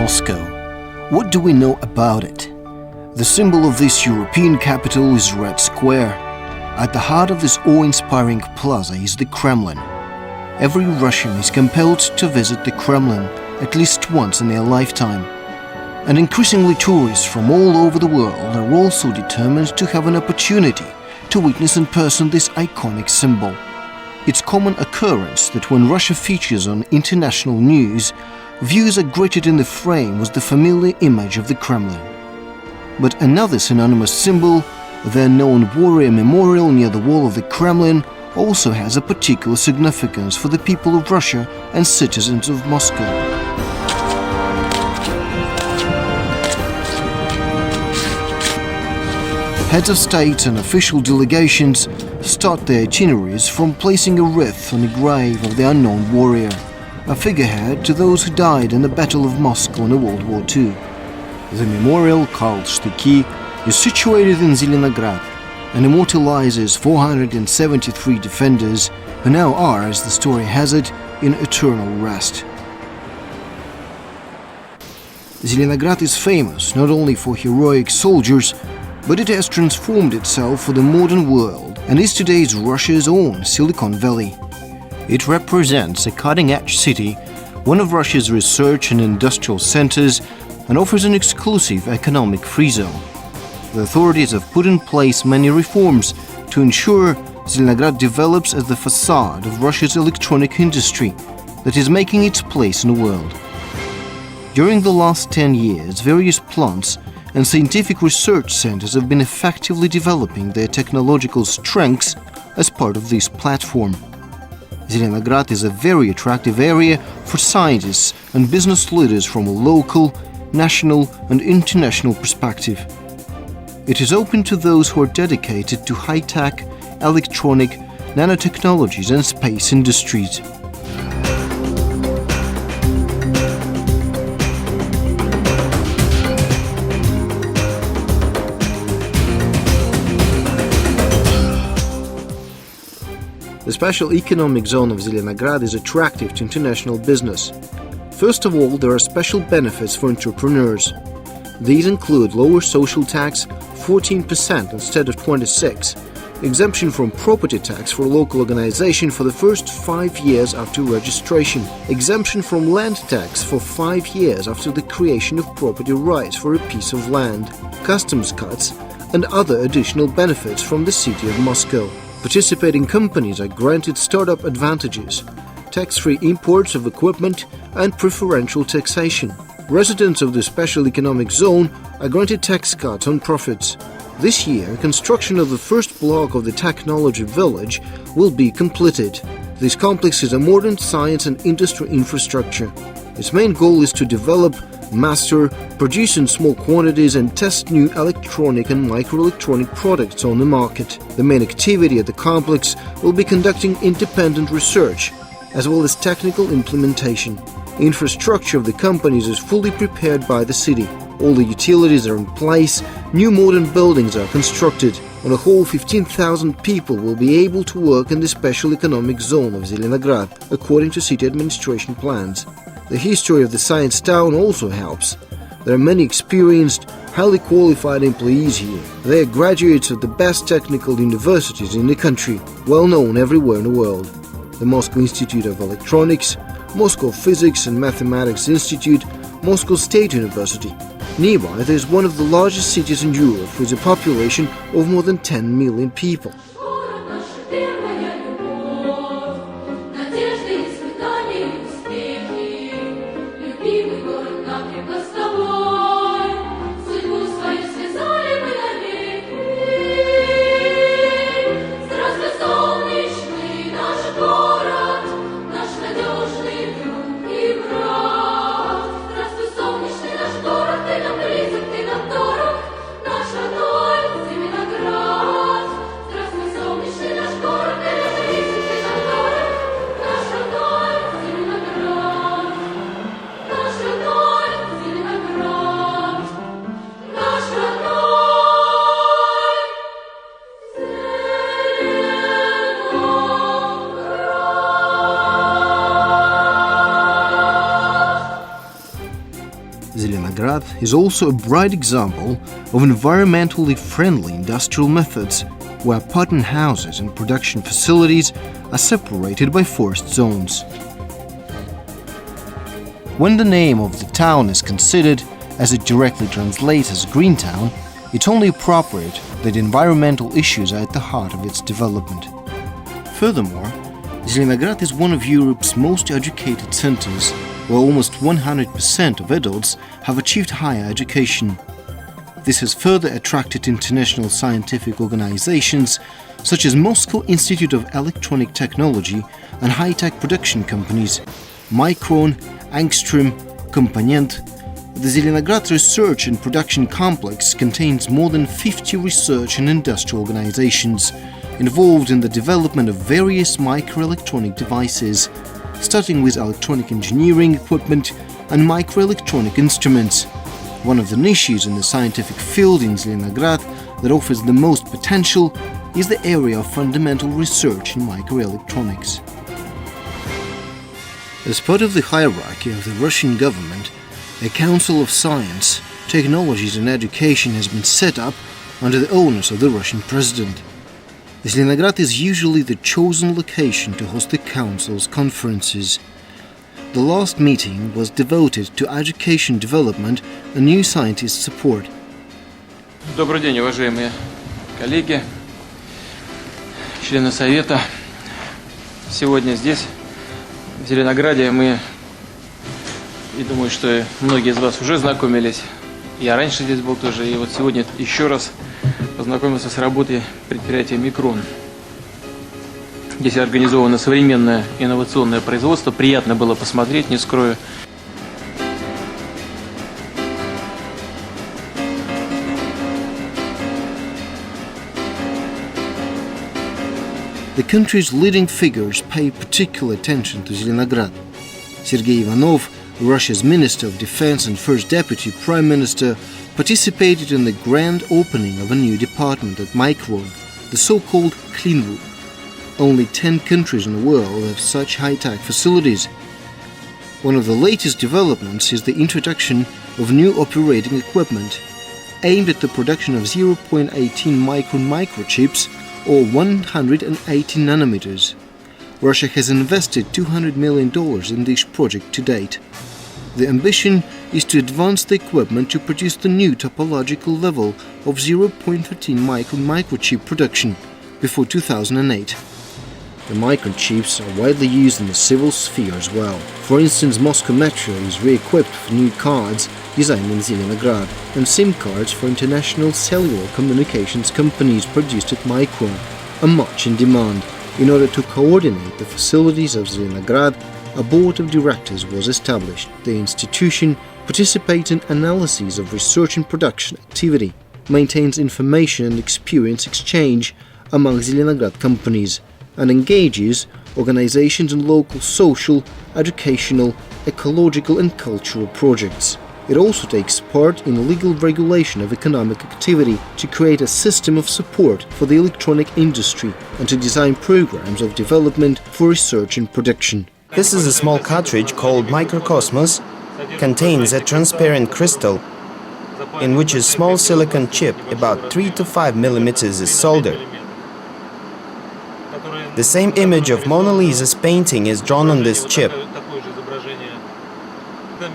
Moscow. What do we know about it? The symbol of this European capital is Red Square. At the heart of this awe-inspiring plaza is the Kremlin. Every Russian is compelled to visit the Kremlin at least once in their lifetime. And increasingly tourists from all over the world are also determined to have an opportunity to witness in person this iconic symbol. It's common occurrence that when Russia features on international news, views are greeted in the frame with the familiar image of the Kremlin. But another synonymous symbol, the unknown warrior memorial near the wall of the Kremlin, also has a particular significance for the people of Russia and citizens of Moscow. Heads of states and official delegations start their itineraries from placing a wreath on the grave of the unknown warrior, a figurehead to those who died in the Battle of Moscow in World War II. The memorial, called Shtiki, is situated in Zelenagrad and immortalizes 473 defenders who now are, as the story has it, in eternal rest. Zelenagrad is famous not only for heroic soldiers, but it has transformed itself for the modern world and is today's Russia's own Silicon Valley. It represents a cutting-edge city, one of Russia's research and industrial centers, and offers an exclusive economic free zone. The authorities have put in place many reforms to ensure Zelenagrad develops as the facade of Russia's electronic industry that is making its place in the world. During the last 10 years, various plants and scientific research centers have been effectively developing their technological strengths as part of this platform. Zelenagrad is a very attractive area for scientists and business leaders from a local, national and international perspective. It is open to those who are dedicated to high-tech, electronic, nanotechnologies and space industries. The special economic zone of Zelenagrad is attractive to international business. First of all, there are special benefits for entrepreneurs. These include lower social tax, 14% instead of 26%, exemption from property tax for local organization for the first 5 years after registration, exemption from land tax for 5 years after the creation of property rights for a piece of land, customs cuts, and other additional benefits from the city of Moscow. Participating companies are granted startup advantages, tax-free imports of equipment, and preferential taxation. Residents of the special economic zone are granted tax cuts on profits. This year, construction of the first block of the technology village will be completed. This complex is a modern science and industry infrastructure. Its main goal is to develop, master, produce in small quantities and test new electronic and microelectronic products on the market. The main activity at the complex will be conducting independent research, as well as technical implementation. Infrastructure of the companies is fully prepared by the city. All the utilities are in place, new modern buildings are constructed. On a whole, 15,000 people will be able to work in the special economic zone of Zelenagrad, according to city administration plans. The history of the science town also helps. There are many experienced, highly qualified employees here. They are graduates of the best technical universities in the country, well known everywhere in the world. The Moscow Institute of Electronics, Moscow Physics and Mathematics Institute, Moscow State University. Nearby, there is one of the largest cities in Europe with a population of more than 10 million people. Здравствуй, Zelenagrad is also a bright example of environmentally friendly industrial methods where pattern houses and production facilities are separated by forest zones. When the name of the town is considered, as it directly translates as Green Town, it's only appropriate that environmental issues are at the heart of its development. Furthermore, Zelenagrad is one of Europe's most educated centers, where almost 100% of adults have achieved higher education. This has further attracted international scientific organizations such as Moscow Institute of Electronic Technology and high-tech production companies Micron, Angstrom, Component. The Zelenograd Research and Production Complex contains more than 50 research and industrial organizations involved in the development of various microelectronic devices, starting with electronic engineering equipment and microelectronic instruments. One of the niches in the scientific field in Zelenagrad that offers the most potential is the area of fundamental research in microelectronics. As part of the hierarchy of the Russian government, a Council of Science, Technologies and Education has been set up under the orders of the Russian President. Zelenagrad is usually the chosen location to host the Council's conferences. The last meeting was devoted to education development and new scientist support. Добрый день, уважаемые коллеги, члены Совета. Сегодня здесь, в Зеленограде, мы, и думаю, что многие из вас уже знакомились. Я раньше здесь был тоже, и вот сегодня еще раз познакомился с работой предприятия «Микрон». Здесь организовано современное инновационное производство. Приятно было посмотреть, не скрою. The country's leading figures pay particular attention to Zelenograd. Sergei Ivanov, Russia's Minister of Defense and First Deputy Prime Minister, participated in the grand opening of a new department at Micron, the so-called Clean Room. Only 10 countries in the world have such high-tech facilities. One of the latest developments is the introduction of new operating equipment aimed at the production of 0.18 micron microchips or 180 nanometers. Russia has invested $200 million in this project to date. The ambition is to advance the equipment to produce the new topological level of 0.13 micron microchip production before 2008. The microchips are widely used in the civil sphere as well. For instance, Moscow Metro is re-equipped with new cards designed in Zelenograd and SIM cards for international cellular communications companies produced at Micron are much in demand. In order to coordinate the facilities of Zelenograd, a board of directors was established. The institution participates in analyses of research and production activity, maintains information and experience exchange among Zelenograd companies, and engages organizations in local social, educational, ecological and cultural projects. It also takes part in legal regulation of economic activity to create a system of support for the electronic industry and to design programs of development for research and production. This is a small cartridge called Microcosmos, contains a transparent crystal in which a small silicon chip about 3 to 5 millimeters is soldered. The same image of Mona Lisa's painting is drawn on this chip.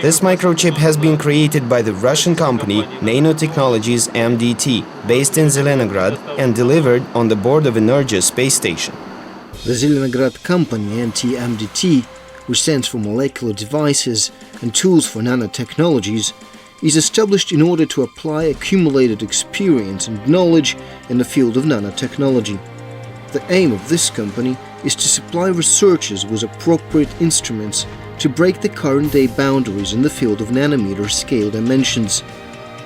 This microchip has been created by the Russian company Nanotechnologies MDT, based in Zelenograd, and delivered on the board of Energia space station. The Zelenograd company NTMDT, which stands for Molecular Devices and Tools for Nanotechnologies, is established in order to apply accumulated experience and knowledge in the field of nanotechnology. The aim of this company is to supply researchers with appropriate instruments to break the current-day boundaries in the field of nanometer scale dimensions.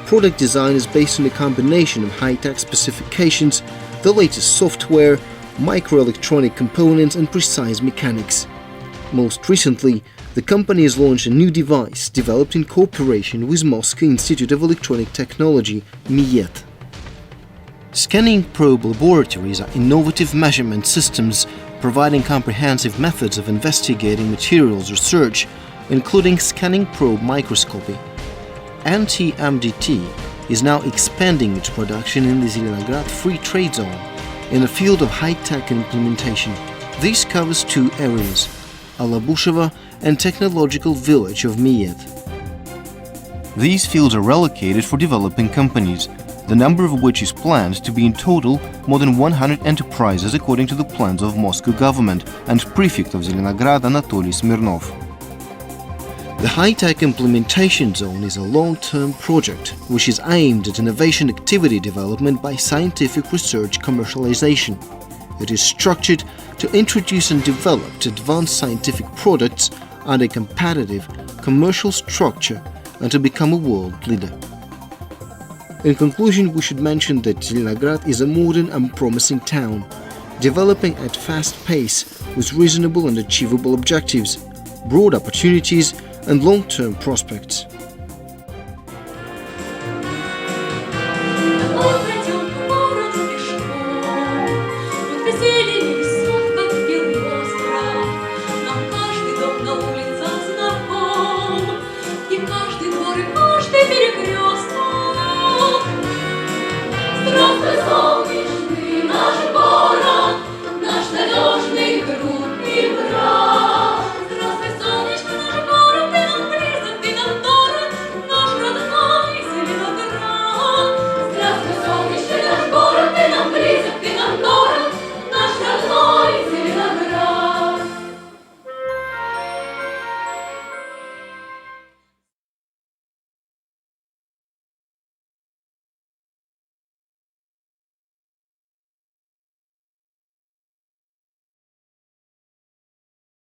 Product design is based on a combination of high-tech specifications, the latest software, microelectronic components and precise mechanics. Most recently, the company has launched a new device developed in cooperation with Moscow Institute of Electronic Technology, MIET. Scanning probe laboratories are innovative measurement systems providing comprehensive methods of investigating materials research, including scanning probe microscopy. NTMDT is now expanding its production in the Zelenograd Free Trade Zone in the field of high-tech implementation. This covers two areas, Alabusheva and technological village of Miyet. These fields are allocated for developing companies, the number of which is planned to be in total more than 100 enterprises according to the plans of Moscow government and prefect of Zelenagrad Anatolий Smирнов. The high-tech implementation zone is a long-term project which is aimed at innovation activity development by scientific research commercialization. It is structured to introduce and develop advanced scientific products under a competitive commercial structure and to become a world leader. In conclusion, we should mention that Zelenagrad is a modern and promising town, developing at fast pace with reasonable and achievable objectives, broad opportunities and long-term prospects.